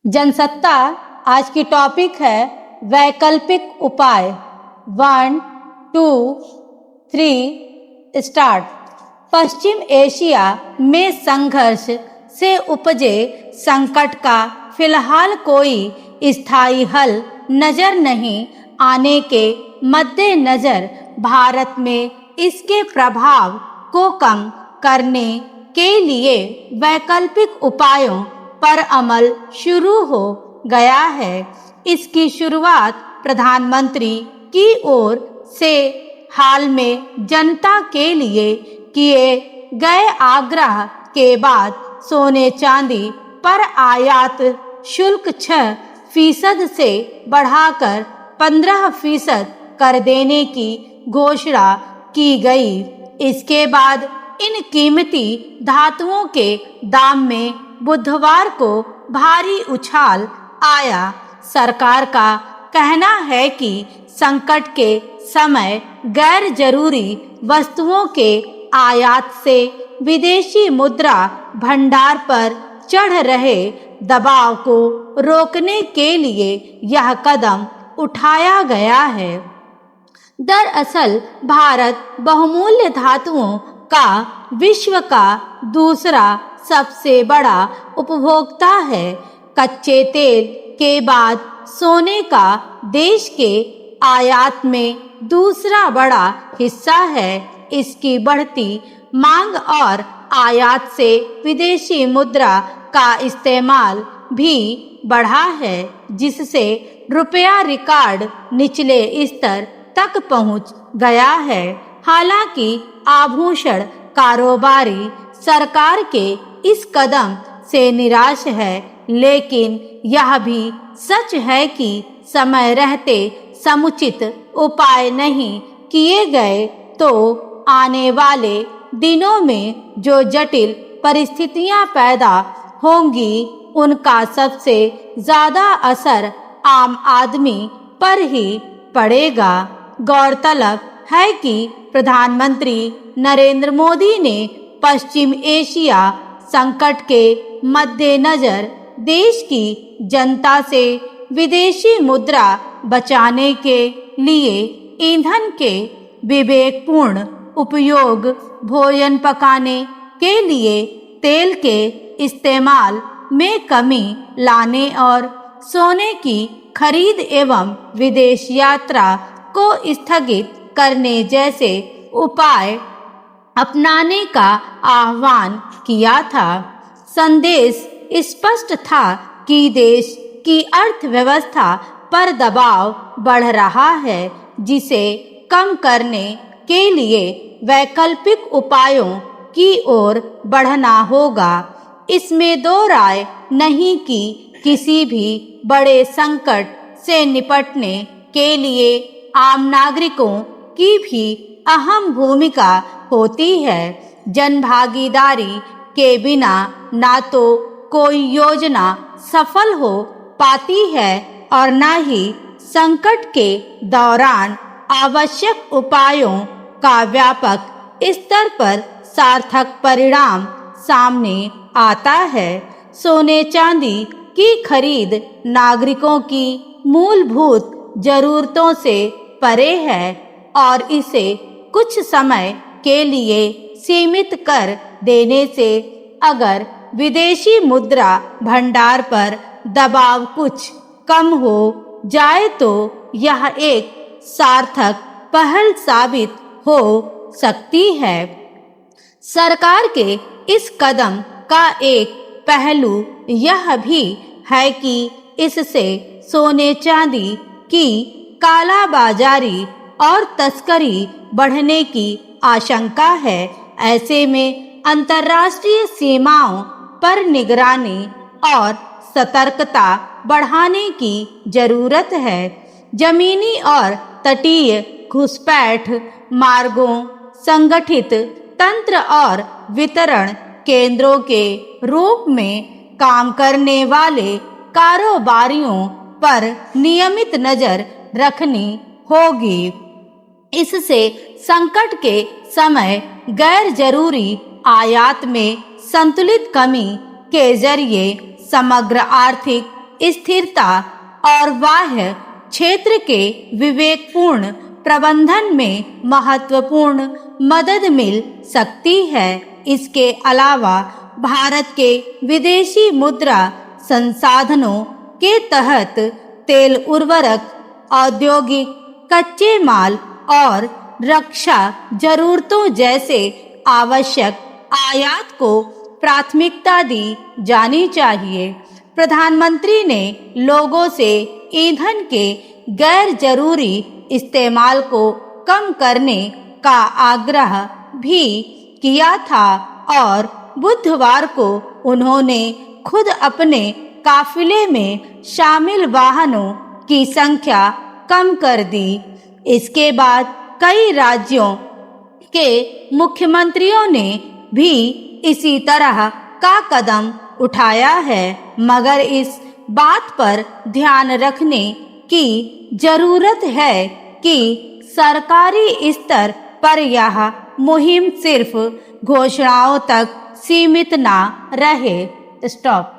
जनसत्ता आज की टॉपिक है वैकल्पिक उपाय। 1, 2, 3 स्टार्ट। पश्चिम एशिया में संघर्ष से उपजे संकट का फिलहाल कोई स्थायी हल नजर नहीं आने के मद्देनजर भारत में इसके प्रभाव को कम करने के लिए वैकल्पिक उपायों पर अमल शुरू हो गया है। इसकी शुरुआत प्रधानमंत्री की ओर से हाल में जनता के लिए किए गए आग्रह के बाद सोने चांदी पर आयात शुल्क 6% से बढ़ाकर 15% कर देने की घोषणा की गई। इसके बाद इन कीमती धातुओं के दाम में बुधवार को भारी उछाल आया। सरकार का कहना है कि संकट के समय गैर जरूरी वस्तुओं के आयात से विदेशी मुद्रा भंडार पर चढ़ रहे दबाव को रोकने के लिए यह कदम उठाया गया है। दरअसल भारत बहुमूल्य धातुओं का विश्व का दूसरा सबसे बड़ा उपभोक्ता है। कच्चे तेल के बाद सोने का देश के आयात में दूसरा बड़ा हिस्सा है। इसकी बढ़ती मांग और आयात से विदेशी मुद्रा का इस्तेमाल भी बढ़ा है, जिससे रुपया रिकॉर्ड निचले स्तर तक पहुंच गया है। हालांकि आभूषण कारोबारी सरकार के इस कदम से निराश है, लेकिन यह भी सच है कि समय रहते समुचित उपाय नहीं किए गए तो आने वाले दिनों में जो जटिल परिस्थितियां पैदा होंगी उनका सबसे ज्यादा असर आम आदमी पर ही पड़ेगा। गौरतलब है कि प्रधानमंत्री नरेंद्र मोदी ने पश्चिम एशिया संकट के मद्देनजर देश की जनता से विदेशी मुद्रा बचाने के लिए ईंधन के विवेकपूर्ण उपयोग, भोजन पकाने के लिए तेल के इस्तेमाल में कमी लाने और सोने की खरीद एवं विदेश यात्रा को स्थगित करने जैसे उपाय अपनाने का आह्वान किया था। संदेश स्पष्ट था कि देश की अर्थव्यवस्था पर दबाव बढ़ रहा है, जिसे कम करने के लिए वैकल्पिक उपायों की ओर बढ़ना होगा। इसमें दो राय नहीं कि किसी भी बड़े संकट से निपटने के लिए आम नागरिकों की भी अहम भूमिका होती है। जनभागीदारी के बिना ना तो कोई योजना सफल हो पाती है और न ही संकट के दौरान आवश्यक उपायों का व्यापक स्तर पर सार्थक परिणाम सामने आता है। सोने चांदी की खरीद नागरिकों की मूलभूत जरूरतों से परे है और इसे कुछ समय के लिए सीमित कर देने से अगर विदेशी मुद्रा भंडार पर दबाव कुछ कम हो जाए तो यह एक सार्थक पहल साबित हो सकती है। सरकार के इस कदम का एक पहलू यह भी है कि इससे सोने चांदी की कालाबाजारी और तस्करी बढ़ने की आशंका है। ऐसे में अंतर्राष्ट्रीय सीमाओं पर निगरानी और सतर्कता बढ़ाने की जरूरत है। जमीनी और तटीय घुसपैठ मार्गों, संगठित तंत्र और वितरण केंद्रों के रूप में काम करने वाले कारोबारियों पर नियमित नजर रखनी होगी। इससे संकट के समय गैर जरूरी आयात में संतुलित कमी के जरिए समग्र आर्थिक स्थिरता और बाह्य क्षेत्र के विवेकपूर्ण प्रबंधन में महत्वपूर्ण मदद मिल सकती है। इसके अलावा भारत के विदेशी मुद्रा संसाधनों के तहत तेल, उर्वरक, औद्योगिक कच्चे माल और रक्षा जरूरतों जैसे आवश्यक आयात को प्राथमिकता दी जानी चाहिए। प्रधानमंत्री ने लोगों से ईंधन के गैर जरूरी इस्तेमाल को कम करने का आग्रह भी किया था और बुधवार को उन्होंने खुद अपने काफिले में शामिल वाहनों की संख्या कम कर दी। इसके बाद कई राज्यों के मुख्यमंत्रियों ने भी इसी तरह का कदम उठाया है, मगर इस बात पर ध्यान रखने की जरूरत है कि सरकारी स्तर पर यह मुहिम सिर्फ घोषणाओं तक सीमित ना रहे। स्टॉप।